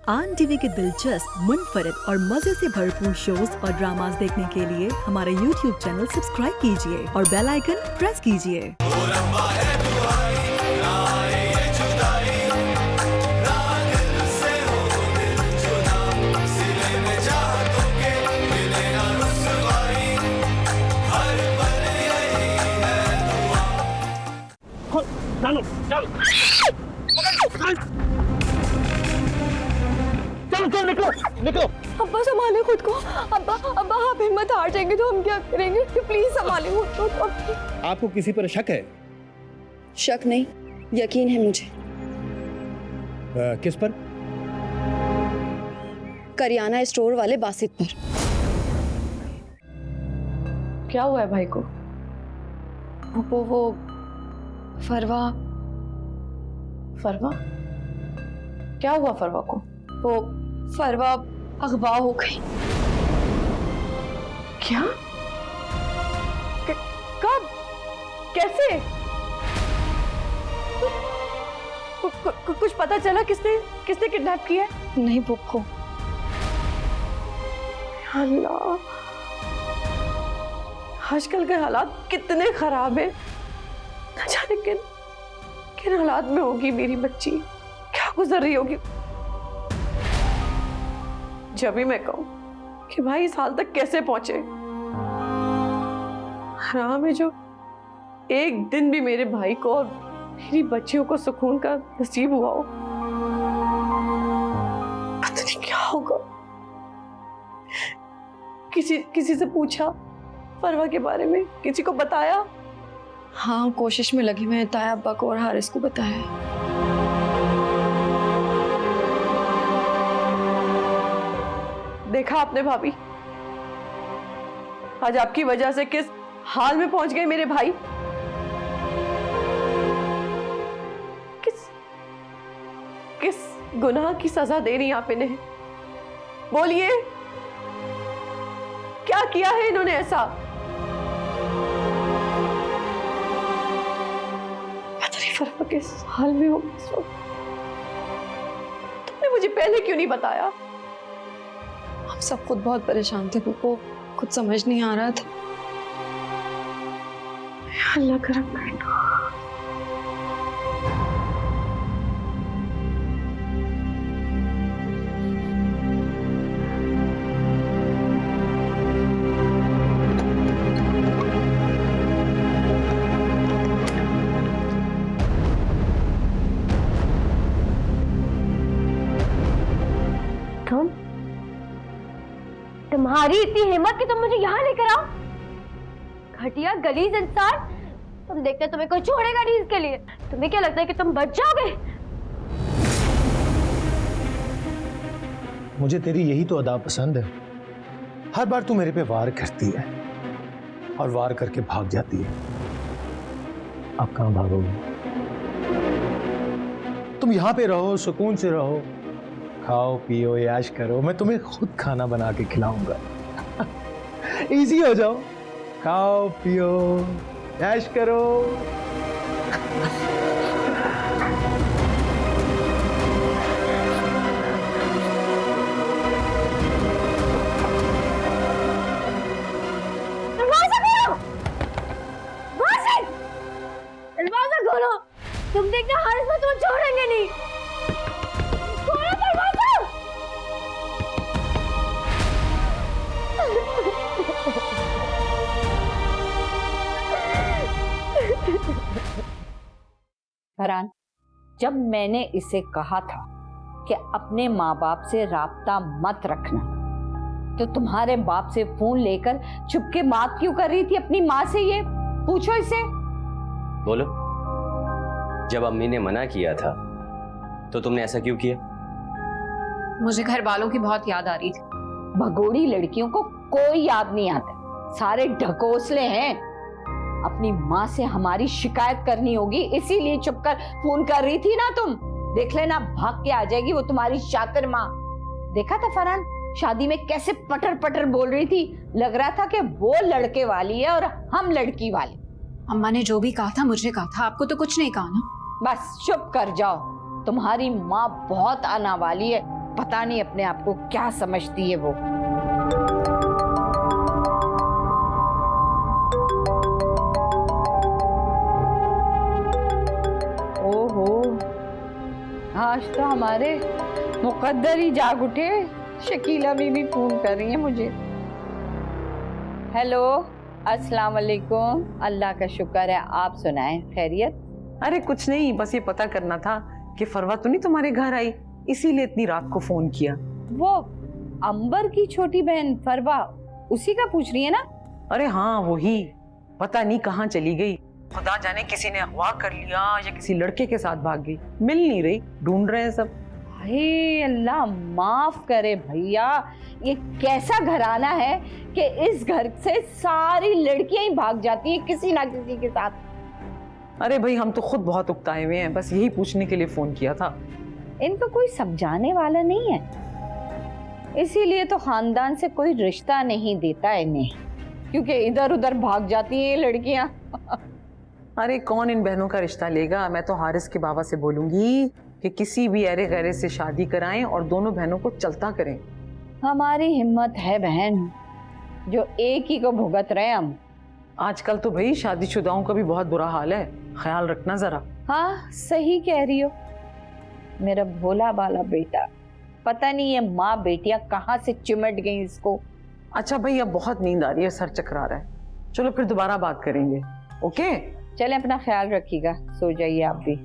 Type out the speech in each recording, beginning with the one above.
आन टीवी के दिलचस्प, मुनफरिद और मजे से भरपूर शोज और ड्रामास देखने के लिए हमारे YouTube चैनल सब्सक्राइब कीजिए और बेल आइकन प्रेस कीजिए। चलो चल चलो चलो निकलो निकलो। अब्बा संभाले खुद को। अब्बा अब्बा आप हिम्मत हार जाएंगे तो हम क्या करेंगे? प्लीज संभाले खुद को। आपको किसी पर शक है? शक नहीं, यकीन है मुझे। किस पर? करियाना स्टोर वाले बासित पर। क्या हुआ है भाई को? वो फरवा। फरवा? क्या हुआ फरवा को? वो फरवा अगवा हो गई। क्या? कब? कैसे? कुछ पता चला किसने किडनैप किया है? नहीं बुक्को। अल्लाह, आजकल के हालात कितने खराब हैं। न जाने किन हालात में होगी मेरी बच्ची, क्या गुजर रही होगी। जब भी मैं कहूं कि भाई इस हाल तक कैसे पहुंचे, हराम है जो एक दिन भी मेरे भाई को और मेरी बच्चियों को सुकून का नसीब हुआ हो। पता नहीं क्या होगा। किसी से पूछा फरवा के बारे में? किसी को बताया? हाँ, कोशिश में लगी। मैं ताया अब्बा को और हारिस को बताया। देखा आपने भाभी, आज आपकी वजह से किस हाल में पहुंच गए मेरे भाई। किस गुनाह की सजा दे रही आप इन्हें? बोलिए, क्या किया है इन्होंने ऐसा? पता नहीं फरवा किस हाल में हो इस वक्त। तुमने मुझे पहले क्यों नहीं बताया? हम सब खुद बहुत परेशान थे बुक्को, कुछ समझ नहीं आ रहा था। अल्लाह करम करना। तुम्हारी इतनी हिम्मत कि तुम मुझे यहाँ लेकर आओ? घटिया गलीज इंसान, तुम देखते तुम्हें कोई छोड़ेगा नहीं इसके लिए। तुम्हें क्या लगता है कि तुम बच जाओगे? मुझे तेरी यही तो अदा पसंद है। हर बार तू मेरे पे वार करती है और वार करके भाग जाती है। अब कहां भागोगी? तुम यहाँ पे रहो, सुकून से रहो, खाओ पियो याश करो। मैं तुम्हें खुद खाना बना के खिलाऊंगा। इजी हो जाओ, खाओ पियो याश करो। दरवाजा खोलो! दरवाजा खोलो! तुम देखना हारिस में तुम्हें छोड़ेंगे नहीं। खोलो दरवाजा! फरहान, जब मैंने इसे कहा था कि अपने माँ बाप से राब्ता मत रखना, तो तुम्हारे बाप से फोन लेकर छुपके बात क्यों कर रही थी अपनी माँ से? ये पूछो इसे। बोलो, जब अम्मी ने मना किया था तो तुमने ऐसा क्यों किया? मुझे घर वालों की बहुत याद आ रही थी। भगोड़ी लड़कियों को कोई याद नहीं आता, सारे ढकोसले हैं। अपनी माँ से हमारी शिकायत करनी होगी, इसीलिए चुप कर फोन कर रही थी ना तुम। देख लेना, भाग के आ जाएगी वो तुम्हारी शातिर माँ। देखा था फरहान, शादी में कैसे पटर पटर बोल रही थी। लग रहा था कि वो लड़के वाली है और हम लड़की वाले। अम्मा ने जो भी कहा था मुझे कहा था, आपको तो कुछ नहीं कहा ना। बस चुप कर जाओ, तुम्हारी माँ बहुत आना वाली है। पता नहीं अपने आप को क्या समझती है वो। ओहो, आज तो हमारे मुकद्दर ही जाग उठे। शकीला बीबी फोन कर रही है मुझे। हेलो, अस्सलाम वालेकुम। अल्लाह का शुक्र है, आप सुनाएं, खैरियत? अरे कुछ नहीं, बस ये पता करना था कि फरवा तो नहीं तुम्हारे घर आई, इसीलिए इतनी रात को फोन किया। वो अंबर की छोटी बहन फरवा, उसी का पूछ रही है ना? अरे हाँ वही, पता नहीं कहाँ चली गई। खुदा जाने किसी ने अगवा कर लिया या किसी लड़के के साथ भाग गई, मिल नहीं रही, ढूंढ रहे हैं सब। हे अल्लाह माफ करे भैया, ये कैसा घराना है कि इस घर से सारी लड़कियां ही भाग जाती हैं किसी ना किसी के साथ। अरे भाई हम तो खुद बहुत उकताए हुए हैं, बस यही पूछने के लिए फोन किया था। इनको कोई समझाने वाला नहीं है, इसीलिए तो खानदान से कोई रिश्ता नहीं देता इन्हें, क्योंकि इधर उधर भाग जाती हैं ये लड़कियां। अरे कौन इन बहनों का रिश्ता लेगा? मैं तो हारिस के बाबा से बोलूंगी कि किसी भी अरे गहरे से शादी कराएं और दोनों बहनों को चलता करें। हमारी हिम्मत है बहन, जो एक ही को भुगत रहे हम। आजकल तो भाई शादीशुदाओं का भी बहुत बुरा हाल है, ख्याल रखना जरा। हाँ सही कह रही हो, मेरा भोला भाला बेटा, पता नहीं ये माँ बेटियां कहाँ से चिमट गई इसको। अच्छा भाई अब बहुत नींद आ रही है, सर चकरा रहा है, चलो फिर दोबारा बात करेंगे। ओके चले, अपना ख्याल रखिएगा, सो जाइए आप भी।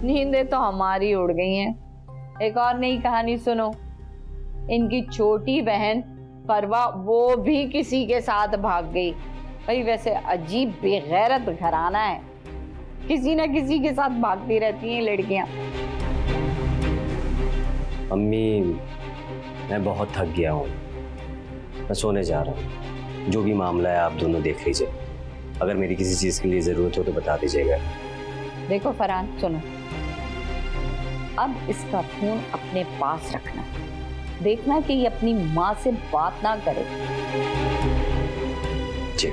नींदें तो हमारी उड़ गई हैं। एक और नई कहानी सुनो, इनकी छोटी बहन परवा वो भी किसी के साथ भाग गई। भाई वैसे अजीब बेगैरत घराना है, किसी ना किसी के साथ भागती रहती हैं लड़कियां। अम्मी मैं बहुत थक गया हूँ, मैं सोने जा रहा हूँ। जो भी मामला है आप दोनों देख लीजिए, अगर मेरी किसी चीज़ के लिए ज़रूरत हो तो बता दीजिएगा। देखो फरहान सुनो, अब इसका फोन अपने पास रखना, देखना कि ये अपनी माँ से बात ना करे। जी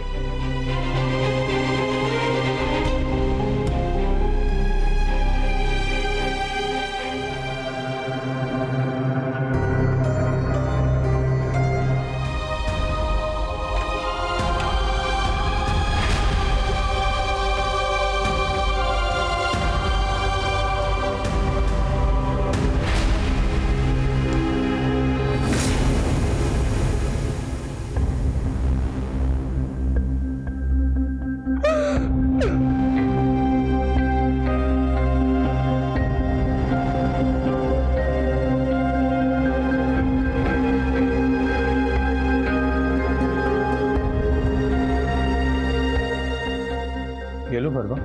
ये लो फरवा,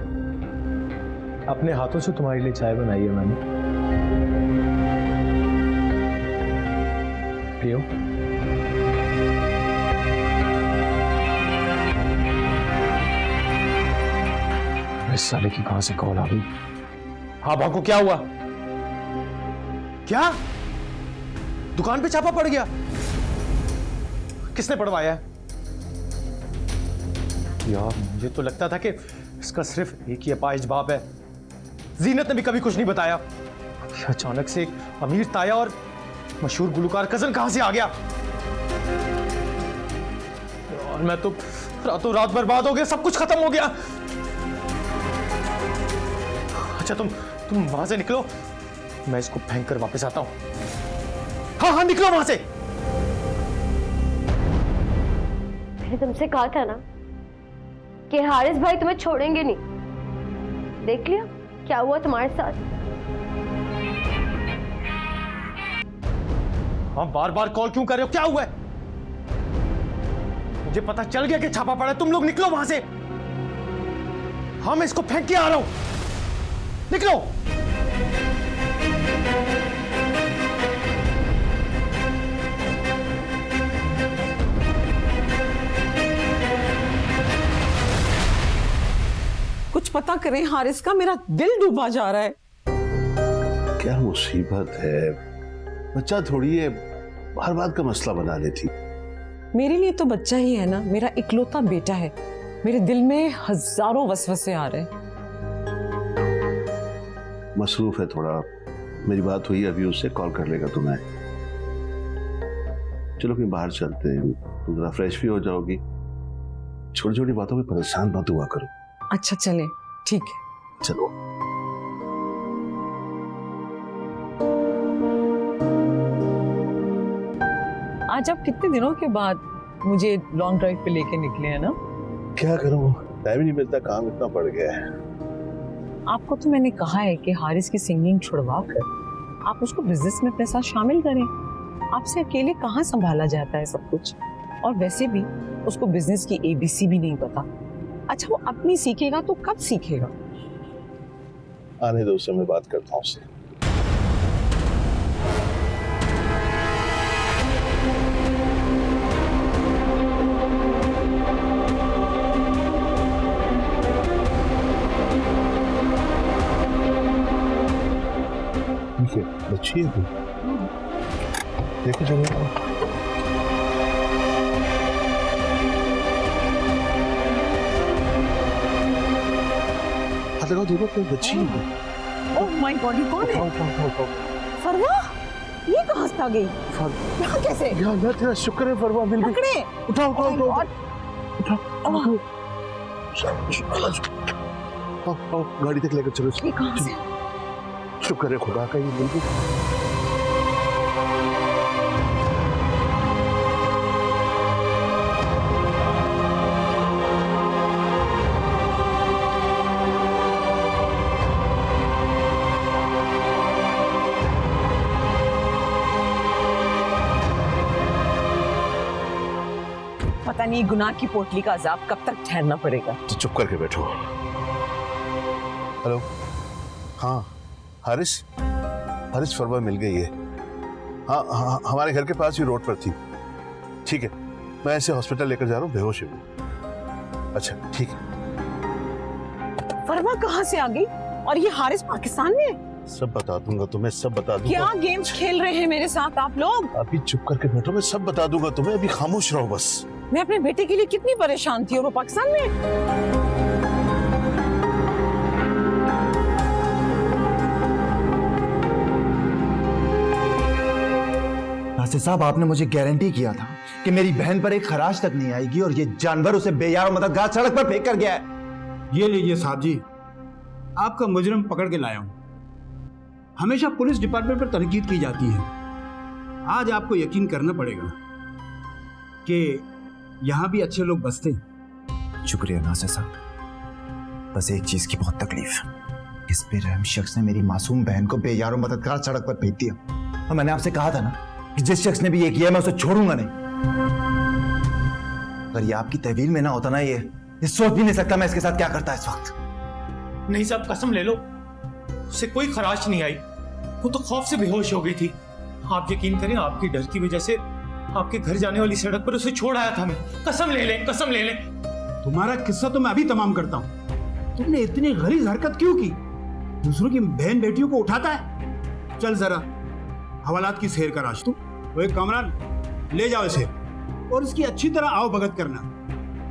अपने हाथों से तुम्हारे लिए चाय बनाई है मैंने, पियो। इस साले की कहां से कॉल आ गई? हाँ भागो, क्या हुआ? क्या दुकान पे छापा पड़ गया? किसने पड़वाया है? यार मुझे तो लगता था कि इसका सिर्फ एक ही अपाहिज बाप है, जीनत ने भी कभी कुछ नहीं बताया। अचानक से एक अमीर ताया और मशहूर गुलकार कजन कहां से आ गया? और मैं तो रातों रात बर्बाद हो गया, सब कुछ खत्म हो गया। अच्छा तुम वहां से निकलो, मैं इसको फेंक कर वापस आता हूं। हाँ हाँ निकलो वहां से। मैंने तुमसे कहा था ना कि हारिस भाई तुम्हें छोड़ेंगे नहीं, देख लिया क्या हुआ तुम्हारे साथ। हाँ बार बार कॉल क्यों कर रहे हो? क्या हुआ है? मुझे पता चल गया कि छापा पड़ा है, तुम लोग निकलो वहां से। हाँ मैं इसको फेंक के आ रहा हूं, निकलो। कुछ पता करें हारिस का, मेरा दिल डूबा जा रहा है। क्या मुसीबत है, बच्चा थोड़ी है, हर बात का मसला बना लेती। मेरे लिए तो बच्चा ही है ना, मेरा इकलौता बेटा है। मेरे दिल में हजारों वसवसे आ रहे हैं। मसरूफ है थोड़ा, मेरी बात हुई अभी उससे, कॉल कर लेगा तुम्हें। चलो कहीं बाहर चलते हैं, तुम जरा फ्रेश भी हो जाओगी। छोटी छोटी बातों में परेशान मत हुआ करो। अच्छा चले, ठीक है। चलो। आज आप कितने दिनों के बाद मुझे लॉन्ग ड्राइव पे लेके निकले हैं ना? क्या करूं, टाइम ही नहीं मिलता, काम इतना बढ़ गया है। आपको तो मैंने कहा है कि हारिस की सिंगिंग छुड़वा कर आप उसको बिजनेस में अपने साथ शामिल करें। आपसे अकेले कहाँ संभाला जाता है सब कुछ, और वैसे भी उसको बिजनेस की ABC भी नहीं पता। अच्छा वो अपनी सीखेगा तो कब सीखेगा? आने दो, उससे मैं बात करता हूँ उससे। ठीक है, अच्छी है। देखो चलो, हाथ लगाओ, देखो कोई बच्ची है। ओह माय गॉड, ये कौन है? फरवा, ये कहाँ से आ गई? यहाँ कैसे? या अल्लाह तेरा शुक्र है, फरवा मिल गई। पकड़े। उठाओ उठाओ उठाओ उठाओ, आओ गाड़ी तक लेकर चलो। ये कहाँ से? शुक्र है खुदा का, ये मिल गई। पता नहीं गुनाह की पोटली का अजाब कब तक ठहरना पड़ेगा। तो चुप करके बैठो। हेलो, हाँ हारिस, हारिस फरवा मिल गई है। हाँ, हमारे घर के पास ही रोड पर थी। ठीक है, मैं ऐसे हॉस्पिटल लेकर जा रहा हूँ, बेहोश है वो। अच्छा ठीक है। फरवा कहाँ से आ गई? और ये हारिस पाकिस्तान में है? सब बता दूंगा तुम्हें, सब बता दूंगा। क्या गेम्स खेल रहे हैं मेरे साथ आप लोग? अभी चुप करके बैठो, मैं सब बता दूंगा तुम्हें, अभी खामोश रहो बस। मैं अपने बेटे के लिए कितनी परेशान थी और वो पाकिस्तान में। नासिर साहब, आपने मुझे गारंटी किया था कि मेरी बहन पर एक खराश तक नहीं आएगी और ये जानवर उसे बेयार मददगार सड़क पर फेंक कर गया है। ये लीजिए साहब जी, आपका मुजरिम पकड़ के लाया हूं। हमेशा पुलिस डिपार्टमेंट पर तनकीद की जाती है, आज आपको यकीन करना पड़ेगा कि यहाँ भी अच्छे लोग बसते हैं। शुक्रिया नासिर साहब, बस एक चीज की बहुत तकलीफ है, इस बेरहम शख्स ने मेरी मासूम बहन को बेयारो मददगार सड़क पर फेंक दिया। और मैंने आपसे कहा था ना कि जिस शख्स ने भी ये किया मैं उसे छोड़ूंगा नहीं। अगर ये आपकी तहवील में ना होता ना, ये सोच भी नहीं सकता मैं इसके साथ क्या करता इस वक्त। नहीं साहब, कसम ले लो, उसे कोई खराश नहीं आई, वो तो खौफ से बेहोश हो गई थी। आप यकीन करें, आपकी डर की वजह से आपके घर जाने वाली सड़क पर उसे छोड़ आया था मैं। कसम ले लें, कसम ले लें। तुम्हारा किस्सा तो मैं अभी तमाम करता हूँ। तुमने इतनी गलीज हरकत क्यों की? दूसरों की बहन बेटियों को उठाता है। चल जरा हवालात की सैर कर आज तू। वो एक कामरान ले जाओ इसे और इसकी अच्छी तरह आओ भगत करना,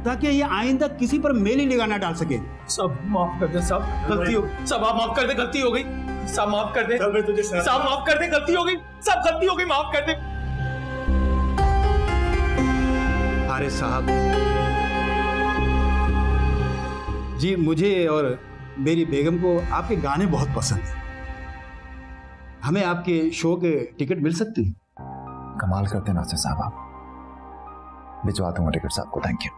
ताकि ये आइंदा किसी पर मेली निगाह ना डाल सके। सब माफ कर दे साहब, गलती हो। सब आप माफ कर दे, गलती हो गई। सब माफ कर दे, सब माफ कर दे, गलती हो गई। सब गलती हो गई, माफ कर दे। अरे साहब जी, मुझे और मेरी बेगम को आपके गाने बहुत पसंद हैं। हमें आपके शो के टिकट मिल सकती है? कमाल करते नासिर साहब, आप भिजवा दूंगा टिकट साहब को। थैंक यू,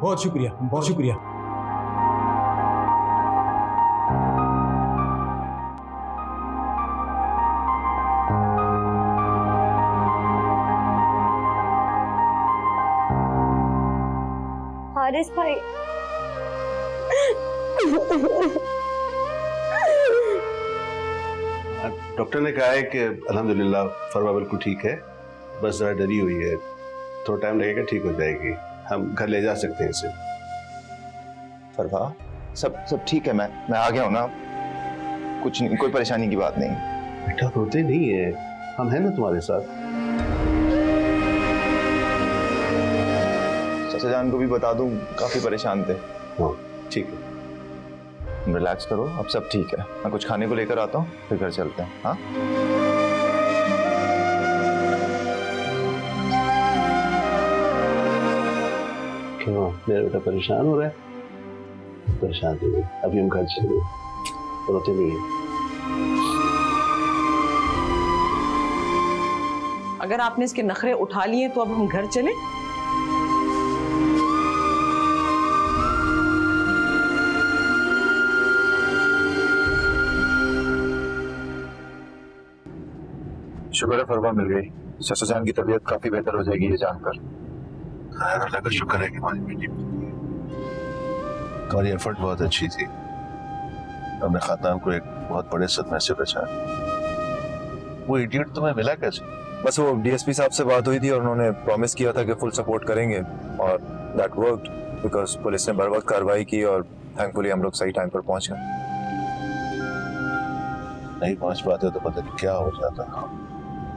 बहुत शुक्रिया, बहुत शुक्रिया। हारिस भाई, डॉक्टर ने कहा है कि अल्हम्दुलिल्लाह फरवा बिल्कुल ठीक है, बस जरा डरी हुई है, थोड़ा टाइम लगेगा, ठीक हो जाएगी। हम घर ले जा सकते हैं इसे। फरवा सब ठीक है, मैं आ गया हूँ ना, कुछ नहीं, कोई परेशानी की बात नहीं। बेटा रोते नहीं है, हम हैं ना तुम्हारे साथ। चाचा जान को भी बता दूं, काफी परेशान थे। हाँ ठीक है। रिलैक्स करो, अब सब ठीक है। मैं कुछ खाने को लेकर आता हूँ, फिर घर चलते हैं। हाँ क्यों मेरा बेटा परेशान हो रहा है? परेशान नहीं, अभी हम घर चलेंगे, रोते नहीं है। अगर आपने इसके नखरे उठा लिए तो अब हम घर चलें? शुक्र है फरवा मिल गई। ससुर जान की तबीयत काफी बेहतर हो जाएगी ये जानकर। अल्लाह का शुक्र है कि हमारी बेटी, तुम्हारी एफर्ट बहुत अच्छी थी, हमने खानदान को एक बहुत बड़े सदमे से बचाया। वो इडियट तुम्हें मिला कैसे? बस वो डीएसपी साहब से बात हुई थी और उन्होंने प्रॉमिस किया था कि फुल सपोर्ट करेंगे, और दैट वर्कड बिकॉज पुलिस ने बर वक्त कार्रवाई की और थैंकफुली हम लोग सही टाइम पर पहुंच गए। नहीं पहुंच पाते तो पता नहीं क्या हो जाता।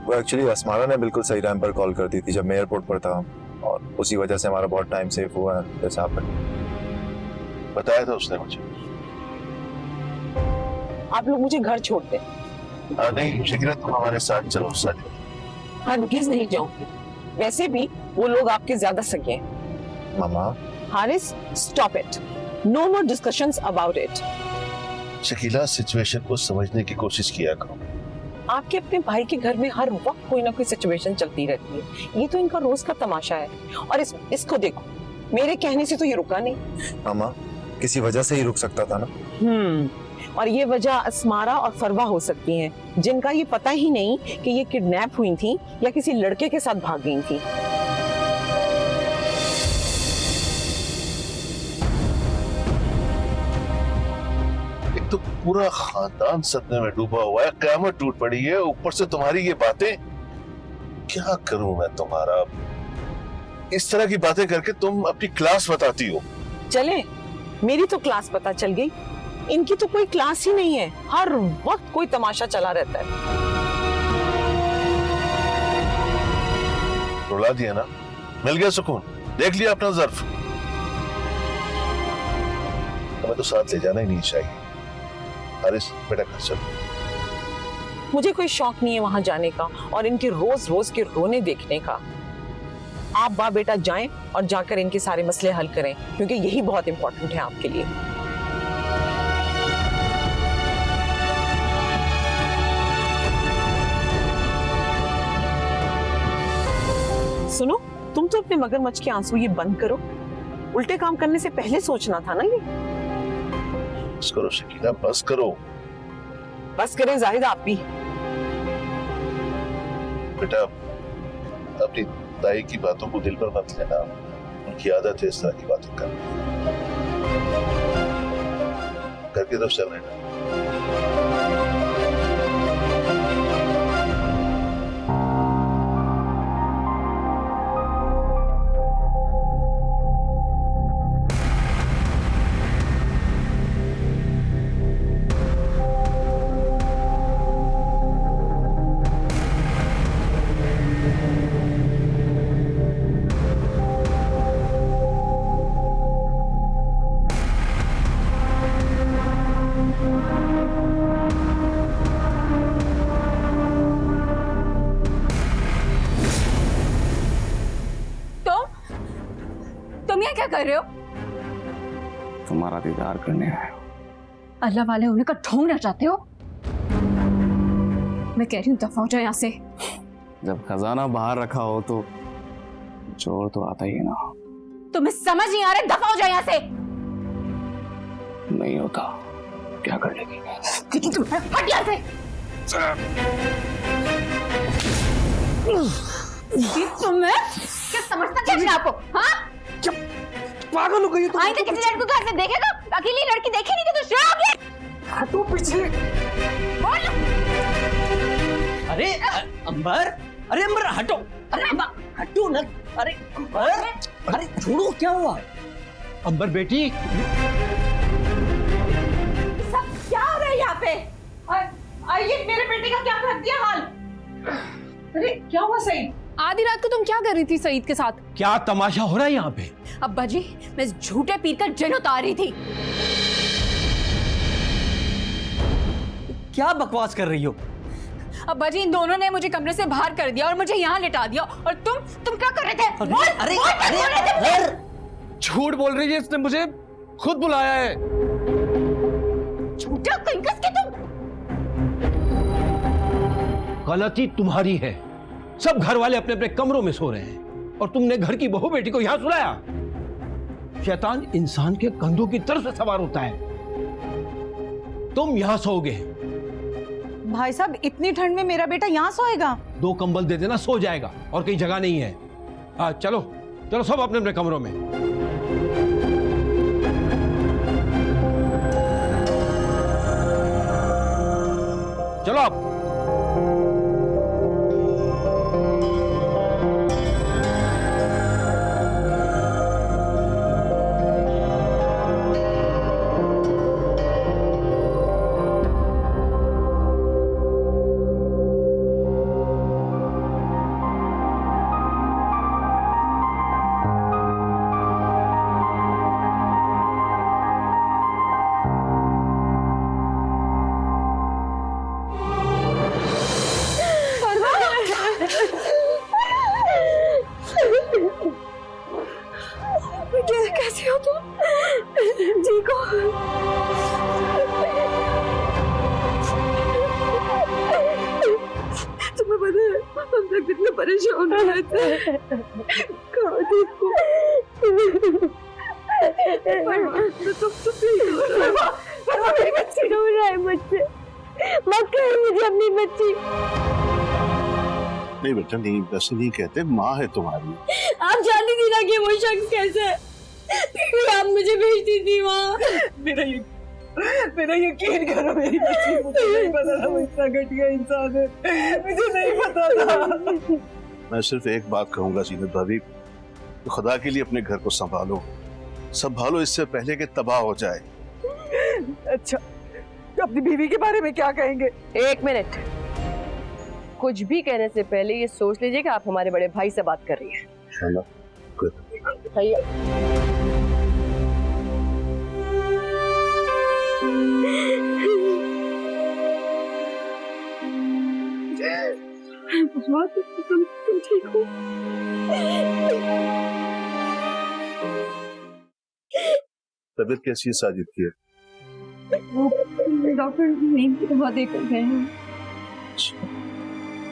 वो एक्चुअली असमारा ने बिल्कुल सही टाइम पर कॉल कर दी थी जब मैं एयरपोर्ट पर था, और उसी वजह से हमारा बहुत टाइम सेव हुआ है। जैसे आपने बताया था उसने मुझे। आप लोग मुझे घर छोड़ दें। नहीं शिकिरा, तुम हमारे साथ चलो। साथ हरगिज़ नहीं जाऊंगी, वैसे भी वो लोग आपके ज्यादा सगे हैं। मामा Haris, stop it, no more discussions about it. Shakila, situation को समझने की कोशिश किया करो। आपके अपने भाई के घर में हर वक्त कोई ना कोई सिचुएशन चलती रहती है, ये तो इनका रोज का तमाशा है। और इसको देखो, मेरे कहने से तो ये रुका नहीं। मामा किसी वजह से ही रुक सकता था ना। और ये वजह असमारा और फरवा हो सकती हैं, जिनका ये पता ही नहीं कि ये किडनैप हुई थी या किसी लड़के के साथ भाग गई थी। एक तो पूरा खानदान सदमे में डूबा हुआ है, क़यामत टूट पड़ी है, ऊपर से तुम्हारी ये बातें। क्या करूं मैं तुम्हारा? इस तरह की बातें करके तुम अपनी क्लास बताती हो। चले, मेरी तो क्लास पता चल गई, इनकी तो कोई क्लास ही नहीं है, हर वक्त कोई तमाशा चला रहता है। रुला दिया ना, मिल गया सुकून, देख लिया अपना ज़र्फ। हमें तो साथ ले जाना ही नहीं चाहिए। हारिस बेटा घर चलो। मुझे कोई शौक नहीं है वहां जाने का और इनके रोज रोज के रोने देखने का। आप बाप बेटा जाएं और जाकर इनके सारे मसले हल करें, क्योंकि यही बहुत इंपॉर्टेंट है आपके लिए। सुनो, तुम तो अपने मगरमच्छ के आंसू ये बंद करो, उल्टे काम करने से पहले सोचना था ना ये। बस करो शकीला, बस करो। बस करें जाहिद आप भी। बेटा अपनी दाई की बातों को दिल पर मत लेना, उनकी आदत है इस तरह की बातें करना। घर की तरफ चल रहे हैं। तुम यहाँ क्या कर रहे हो? तुम्हारा दीदार करने आया हूं। अल्लाह वाले उन्हें का ढोंगना चाहते हो? मैं कह रही हूँ दफा हो जाए यहाँ से। जब खजाना बाहर रखा हो तो चोर तो आता ही है ना। तुम्हें समझ नहीं आ रहा, दफा हो जाए यहाँ से। नहीं होता क्या कर लेगी? हट यहाँ से। तुम्हें क्या समझता क्या अपने आपको? हाँ? पागल हो गई हो? आइंदा किसी लड़की को घर में देखेगा? अकेली लड़की देखी नहीं थी तो शर्म आती है? हटो पीछे। बोल। अरे अंबर, अरे अंबर हटो, अरे अंबर हटो ना, अरे अंबर, अरे छोड़ो, क्या हुआ? अंबर बेटी, सब क्या हो रहा है यहाँ पे? ये मेरे बेटे का क्या कर दिया हाल? अरे क्या हुआ सईद? आधी रात को तुम क्या कर रही थी सईद के साथ? क्या तमाशा हो रहा है यहाँ पे? अब्बा जी, मैं इस झूठे पीर का जिन उतार रही थी। क्या बकवास कर रही हो? अब्बा जी, इन दोनों ने मुझे कमरे से बाहर कर दिया और मुझे यहाँ लिटा दिया। और तुम क्या कर रहे थे? अरे झूठ बोल रही है, इसने मुझे खुद बुलाया है। झूठा कंकस के तुम। गलती तुम्हारी है। सब घर वाले अपने अपने कमरों में सो रहे हैं और तुमने घर की बहू बेटी को यहां सुलाया। शैतान इंसान के कंधों की तरफ से सवार होता है। तुम यहां सोओगे। भाई साहब, इतनी ठंड में मेरा बेटा यहाँ सोएगा? 2 कंबल दे देना, सो जाएगा। और कहीं जगह नहीं है। चलो चलो, सब अपने अपने कमरों में। चलो आप। कैसे हो तुम? ठीक हो? तुम्हें पता है हम लोग कितने परेशान हो रहे थे। कहाँ देखो मेरी बच्ची रो रहा है मुझसे। मत कह मुझे अपनी बच्ची। नहीं बेटा, नहीं, वैसे नहीं कहते। माँ है तुम्हारी। आप जानती थी ना कि वो शख्स कैसे है, फिर आप मुझे भेजती थी वहाँ। मेरा यकीन करो, मेरी बच्ची, मुझे नहीं पता था वो इतना घटिया इंसान है। मुझे नहीं पता था। मैं सिर्फ एक बात कहूंगा जीनत भाभी, तो खुदा के लिए अपने घर को संभालो, इससे पहले कि तबाह हो जाए। अच्छा, तो अपनी बीवी के बारे में क्या कहेंगे? 1 मिनट, कुछ भी कहने से पहले ये सोच लीजिए कि आप हमारे बड़े भाई से बात कर रही हैं। तुम ठीक हो? तबीयत कैसी है साजिद की? डॉक्टर नींद की दवा देकर गए हैं।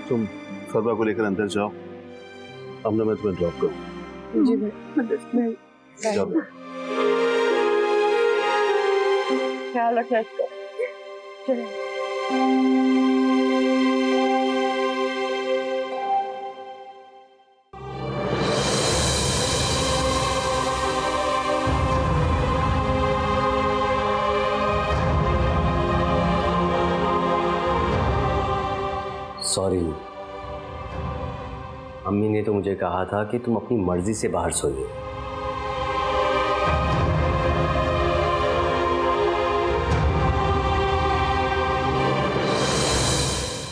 तुम फरवा को लेकर अंदर जाओ, हमने मैं तुम्हें ड्रॉप करूँ। जी भाई, ख्याल रखना इसका। चलो। सॉरी, अम्मी ने तो मुझे कहा था कि तुम अपनी मर्जी से बाहर सोइए।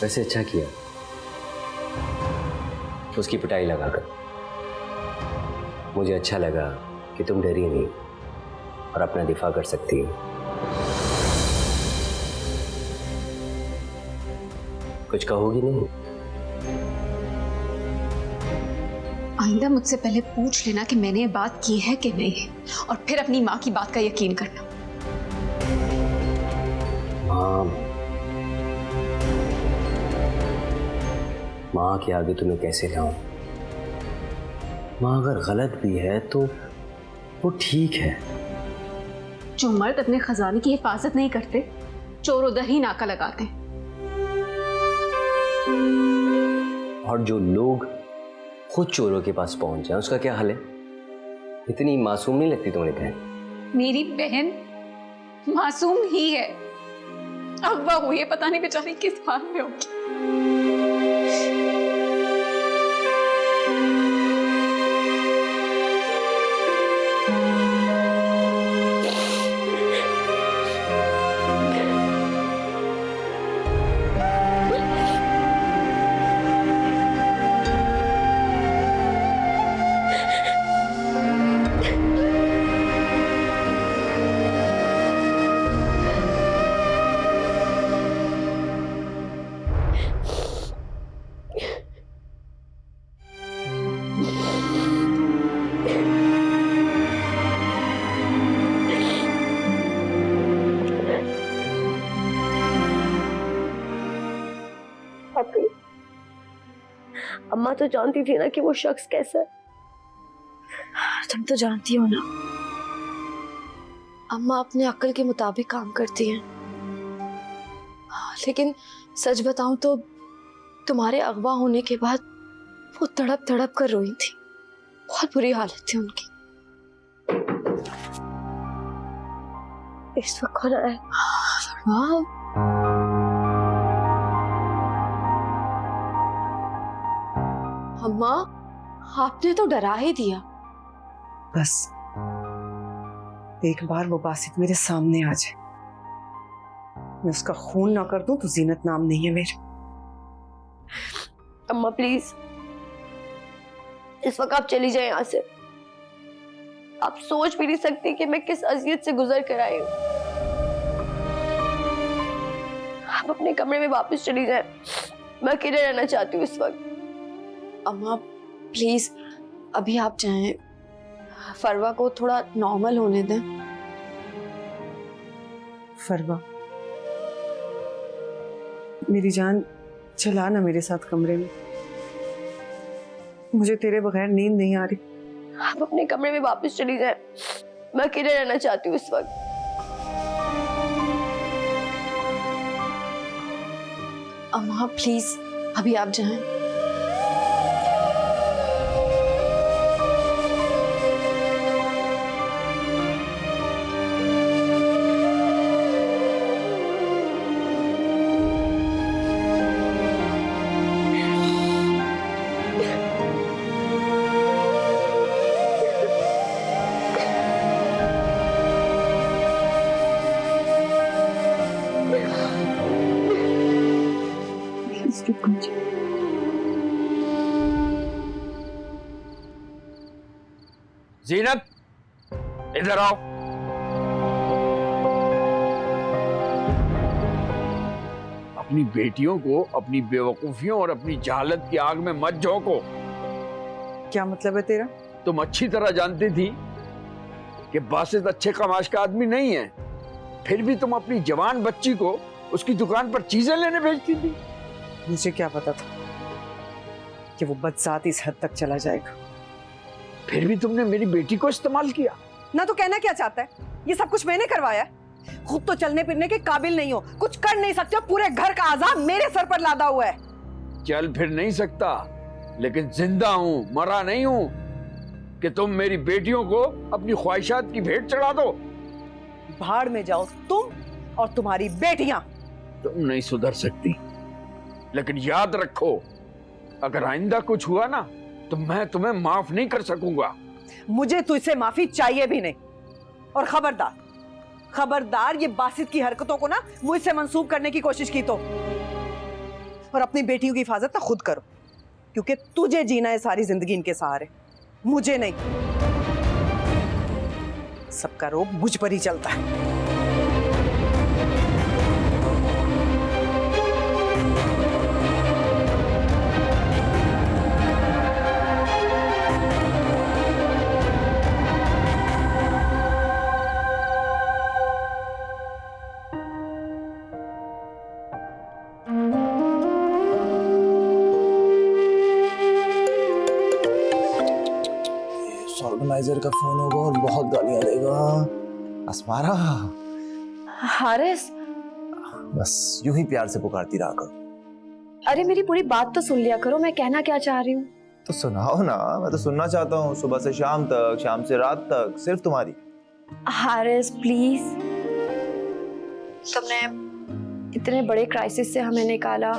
वैसे अच्छा किया उसकी पिटाई लगाकर। मुझे अच्छा लगा कि तुम डरी नहीं और अपना दिफा कर सकती हो। कुछ कहोगी नहीं? आइंदा मुझसे पहले पूछ लेना कि मैंने ये बात की है कि नहीं, और फिर अपनी माँ की बात का यकीन करना। माँ के आगे तुम्हें कैसे लाऊं? माँ अगर गलत भी है तो वो ठीक है। जो मर्द अपने खजाने की हिफाजत नहीं करते, चोर उधर ही नाका लगाते। और जो लोग खुद चोरों के पास पहुंच जाए उसका क्या हाल है? इतनी मासूम नहीं लगती तुम्हारी बहन। मेरी बहन मासूम ही है। अगवा हुई है, पता नहीं बेचारी किस हाल में होगी। भाभी, अम्मा तो जानती थी ना कि वो शख्स कैसा है। तुम तो जानती हो ना, अम्मा अपने अक्ल के मुताबिक काम करती हैं। लेकिन सच बताऊं तो तुम्हारे अगवा होने के बाद वो तड़प तड़प कर रोई थी। बहुत बुरी हालत थी उनकी। इस वक्त कौन आया? वाह, अम्मा आपने तो डरा ही दिया। बस एक बार वो बासित मेरे सामने आ जाए, मैं उसका खून ना कर दूं तो जीनत नाम नहीं है मेरे। अम्मा प्लीज, इस वक्त आप चली जाए यहाँ से। आप सोच भी नहीं सकती कि मैं किस अजियत से गुजर कर आई हूँ। आप अपने कमरे में वापस चली जाए, मैं अकेले रहना चाहती हूँ इस वक्त। अम्मा प्लीज अभी आप जाएं, फरवा को थोड़ा नॉर्मल होने दें। फरवा मेरी जान, चला ना मेरे साथ कमरे में, मुझे तेरे बगैर नींद नहीं आ रही। आप अपने कमरे में वापस चली जाए, मैं अकेले रहना चाहती हूँ इस वक्त। अम्मा प्लीज अभी आप जाएं। जीनत, इधर आओ। अपनी बेटियों को अपनी बेवकूफियों और अपनी जहालत की आग में मत झोंको। क्या मतलब है तेरा? तुम अच्छी तरह जानती थी कि बासित अच्छे कमाश का आदमी नहीं है, फिर भी तुम अपनी जवान बच्ची को उसकी दुकान पर चीजें लेने भेजती थी। मुझे क्या पता था कि वो बदसात इस हद तक चला जाएगा। फिर भी तुमने मेरी बेटी को इस्तेमाल किया। ना तो कहना क्या चाहता है? ये सब कुछ मैंने करवाया है। खुद तो चलने फिरने के काबिल नहीं हो, कुछ कर नहीं सकते हो, पूरे घर का आजाद मेरे सर पर लादा हुआ है। चल फिर नहीं सकता, लेकिन जिंदा हूं, मरा नहीं हूं कि तुम मेरी बेटियों को अपनी ख्वाहिशात की भेंट चढ़ा दो। भाड़ में जाओ तुम और तुम्हारी बेटियां। तुम नहीं सुधर सकती, लेकिन याद रखो, अगर आइंदा कुछ हुआ ना तो मैं तुम्हें माफ नहीं कर सकूंगा। मुझे तुझसे माफी चाहिए भी नहीं। और खबरदार, खबरदार ये बासित की हरकतों को ना मुझसे मंसूब करने की कोशिश की तो। और अपनी बेटियों की हिफाजत ना खुद करो, क्योंकि तुझे जीना है सारी जिंदगी इनके सहारे, मुझे नहीं। सबका रोब मुझ पर ही चलता है। ऑर्गेनाइजर का फोन होगा और बहुत गालियां देगा। अस्मारा, हारिस, बस यूं ही प्यार से पुकारती रहा करो। अरे मेरी पूरी बात तो सुन लिया करो, मैं कहना क्या चाह रही हूँ। तो सुनाओ ना, मैं तो सुनना चाहता हूँ, सुबह से शाम तक, शाम से रात तक, सिर्फ तुम्हारी। हारिस प्लीज, तुमने इतने बड़े क्राइसिस से हमें निकाला,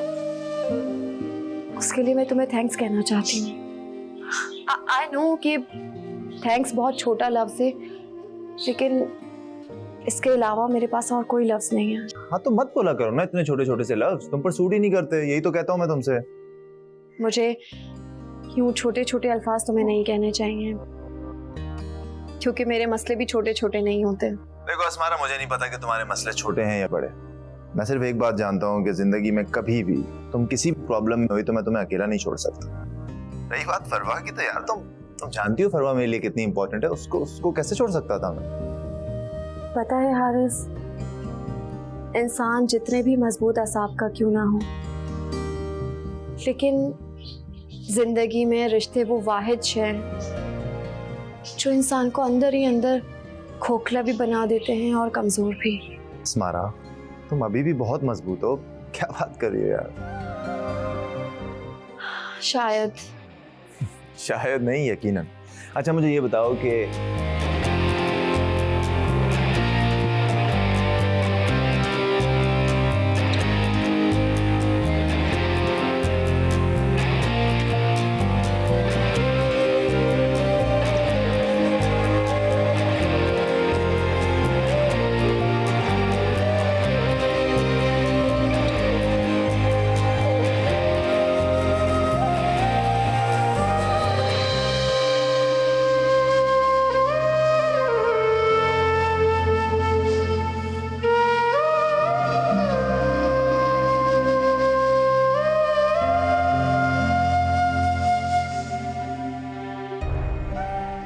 उसके लिए मैं तुम्हें थैंक्स कहना चाहती हूँ। आई नो कि थैंक्स बहुत छोटा लफ्ज है, लेकिन इसके अलावा मेरे पास और कोई लफ्ज नहीं है। हाँ तो मत बोला करो ना इतने छोटे छोटे से लफ्ज, तुम पर सूट ही नहीं करते, यही तो कहता हूँ मैं तुमसे। मुझे यूं छोटे छोटे अल्फाज तुम्हें नहीं कहने चाहिए, क्योंकि मेरे मसले भी छोटे छोटे नहीं होते। देखो अस्मारा, मुझे नहीं पता कि तुम्हारे मसले छोटे हैं या बड़े। मैं सिर्फ एक बात जानता हूँ कि जिंदगी में कभी भी तुम किसी प्रॉब्लम में हुई तो मैं तुम्हें अकेला नहीं छोड़ सकता। रही बात फरवा की, तो यार तुम जानती हो फरवा मेरे लिए कितनी इंपॉर्टेंट है, उसको कैसे छोड़ सकता था मैं? पता है हारिस, इंसान जितने भी मजबूत असाब का क्यों ना हो, लेकिन जिंदगी में रिश्ते वो वाहिद शय हैं जो इंसान को अंदर ही अंदर खोखला भी बना देते हैं और कमजोर भी। स्मारा, तुम अभी भी बहुत मजबूत हो, क्या बात कर रही हो यार? शायद नहीं, यकीनन। अच्छा मुझे ये बताओ कि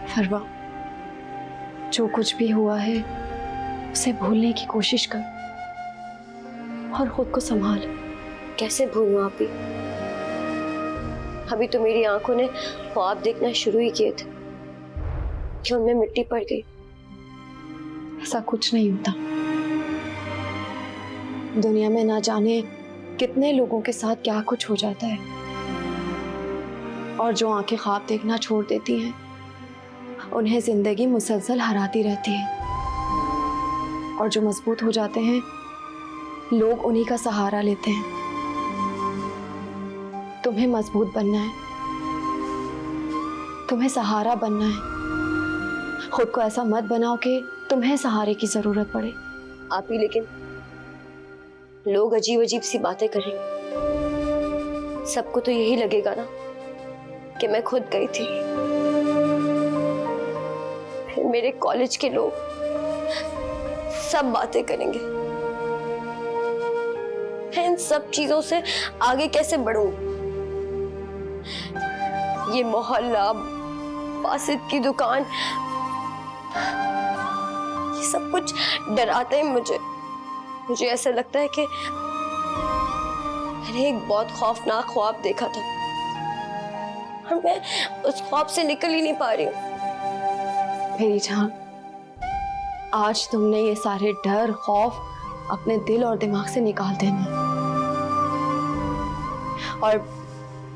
फरवा, जो कुछ भी हुआ है उसे भूलने की कोशिश कर और खुद को संभाल। कैसे भूलूं आप ही? अभी तो मेरी आंखों ने ख्वाब देखना शुरू ही किए थे कि उनमें मिट्टी पड़ गई। ऐसा कुछ नहीं होता। दुनिया में ना जाने कितने लोगों के साथ क्या कुछ हो जाता है, और जो आंखें ख्वाब देखना छोड़ देती हैं उन्हें जिंदगी मुसलसल हराती रहती है, और जो मजबूत हो जाते हैं लोग उन्हीं का सहारा लेते हैं। तुम्हें मजबूत बनना है, तुम्हें सहारा बनना है। खुद को ऐसा मत बनाओ कि तुम्हें सहारे की जरूरत पड़े। आप ही, लेकिन लोग अजीब अजीब सी बातें करेंगे। सबको तो यही लगेगा ना कि मैं खुद गई थी। फिर मेरे कॉलेज के लोग सब बातें करेंगे। मैं इन सब चीजों से आगे कैसे बढ़ूं? ये मोहल्ला, बासित की दुकान, ये सब कुछ डराते हैं मुझे। मुझे ऐसा लगता है कि मैंने एक बहुत खौफनाक ख्वाब देखा था और मैं उस ख्वाब से निकल ही नहीं पा रही हूँ। मेरी जान, आज तुमने ये सारे डर, खौफ अपने दिल और दिमाग से निकाल देना। और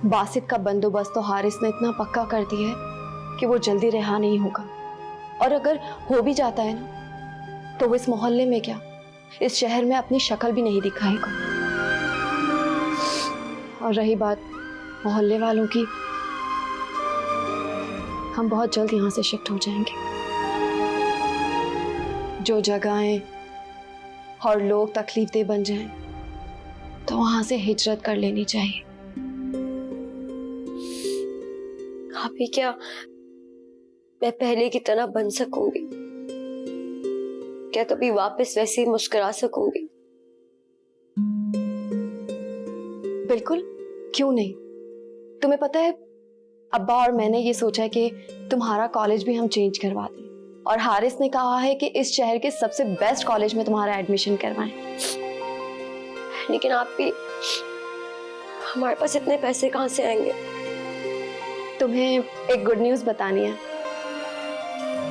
बासित का बंदोबस्त तो हारिस ने इतना पक्का कर दिया है कि वो जल्दी रिहा नहीं होगा। और अगर हो भी जाता है ना, तो वो इस मोहल्ले में क्या, इस शहर में अपनी शक्ल भी नहीं दिखाएगा। और रही बात मोहल्ले वालों की, हम बहुत जल्द यहाँ से शिफ्ट हो जाएंगे। जो जगहें और लोग तकलीफदेह बन जाएं, तो वहां से हिजरत कर लेनी चाहिए। अभी क्या मैं पहले की तरह बन सकूंगी? क्या कभी वापस वैसे ही मुस्कुरा सकूंगी? बिल्कुल, क्यों नहीं। तुम्हें पता है, अब्बा और मैंने ये सोचा है कि तुम्हारा कॉलेज भी हम चेंज करवा दें, और हारिस ने कहा है कि इस शहर के सबसे बेस्ट कॉलेज में तुम्हारा एडमिशन करवाएं। लेकिन आप भी, हमारे पास इतने पैसे कहाँ से आएंगे? तुम्हें एक गुड न्यूज़ बतानी है।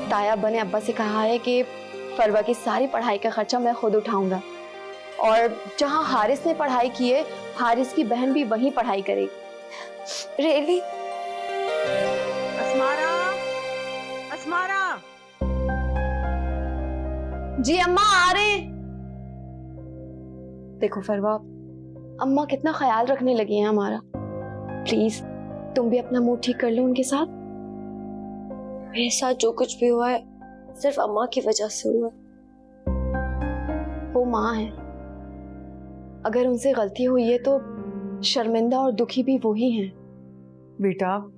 ताया अब्बा ने अब्बा से कहा है कि फरवा की सारी पढ़ाई का खर्चा मैं खुद उठाऊंगा, और जहां हारिस ने पढ़ाई की है, हारिस की बहन भी वहीं पढ़ाई करेगी। रियली? Asmara, Asmara. जी अम्मा, आ रहे। देखो फरवा, अम्मा कितना ख्याल रखने लगी हैं हमारा। प्लीज तुम भी अपना मूड ठीक कर लो उनके साथ। मेरे साथ जो कुछ भी हुआ है सिर्फ अम्मा की वजह से हुआ। वो माँ है, अगर उनसे गलती हुई है तो शर्मिंदा और दुखी भी वो ही हैं। बेटा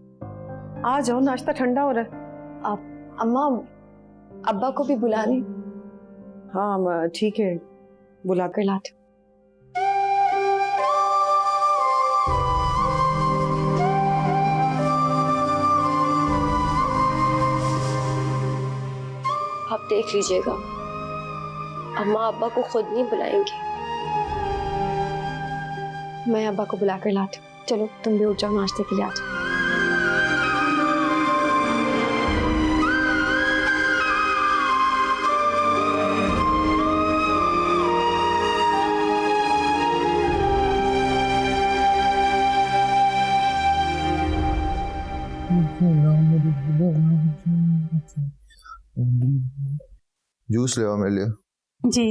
आ जाओ, नाश्ता ठंडा हो रहा है। आप अम्मा, अब्बा को भी बुला लें। हाँ ठीक है, बुला कर लाते। आप देख लीजिएगा, अम्मा अब्बा को खुद नहीं बुलाएंगी। मैं अब्बा को बुला कर लाती हूँ। चलो तुम भी उठ जाओ, नाश्ते के लिए आ जाओ। जूस ले आओ मेरे लिए। जी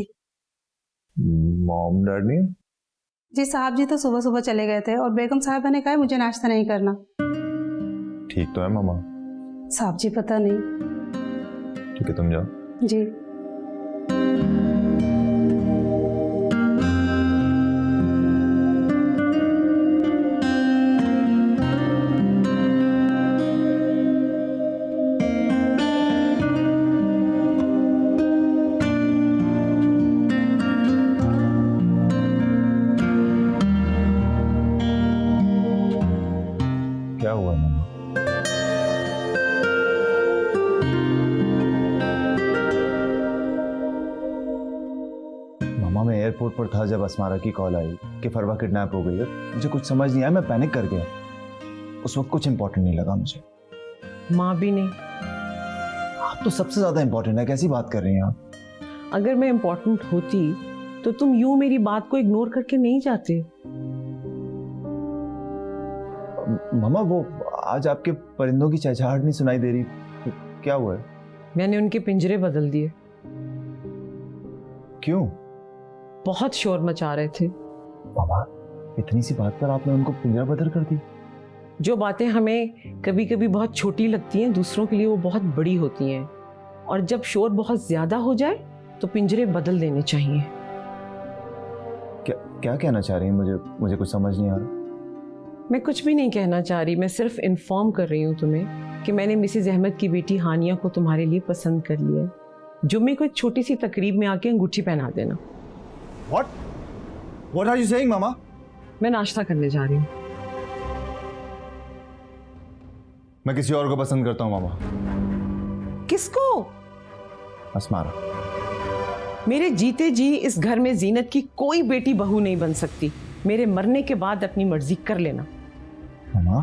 मॉम डैड नहीं? जी साहब जी तो सुबह सुबह चले गए थे और बेगम साहबा ने कहा मुझे नाश्ता नहीं करना। ठीक तो है मामा? साहब जी पता नहीं। ठीक है तुम जाओ। जी क्या हुआ मामा? मामा मैं एयरपोर्ट पर था जब अस्मारा की कॉल आई कि फरवा किडनैप हो गई है। मुझे कुछ समझ नहीं आया, मैं पैनिक कर गया। उस वक्त कुछ इंपॉर्टेंट नहीं लगा मुझे। माँ भी नहीं। आप तो सबसे ज्यादा इंपॉर्टेंट है, कैसी बात कर रही हैं आप? अगर मैं इंपॉर्टेंट होती तो तुम यूं मेरी बात को इग्नोर करके नहीं जाते। मामा वो आज आपके परिंदों की चहचहाहट नहीं सुनाई दे रही, क्या हुआ है? मैंने उनके पिंजरे बदल दिए। क्यों? बहुत शोर मचा रहे थे। मामा इतनी सी बात पर आपने उनको पिंजरा बदल कर दी? जो बातें हमें कभी कभी बहुत छोटी लगती हैं दूसरों के लिए वो बहुत बड़ी होती हैं, और जब शोर बहुत ज्यादा हो जाए तो पिंजरे बदल देने चाहिए। क्या क्या कहना चाह रही हैं? मुझे कुछ समझ नहीं आ रहा। मैं कुछ भी नहीं कहना चाह रही, मैं सिर्फ इन्फॉर्म कर रही हूँ तुम्हें कि मैंने मिसेज अहमद की बेटी हानिया को तुम्हारे लिए पसंद कर लिया है। जुम्मे को एक छोटी सी तकरीब में आके अंगूठी पहना देना। What are you saying, मामा? मैं नाश्ता करने जा रही हूँ। मैं किसी और को पसंद करता हूँ मामा। किसको? अस्मारा। मेरे जीते जी इस घर में जीनत की कोई बेटी बहू नहीं बन सकती। मेरे मरने के बाद अपनी मर्जी कर लेना। मामा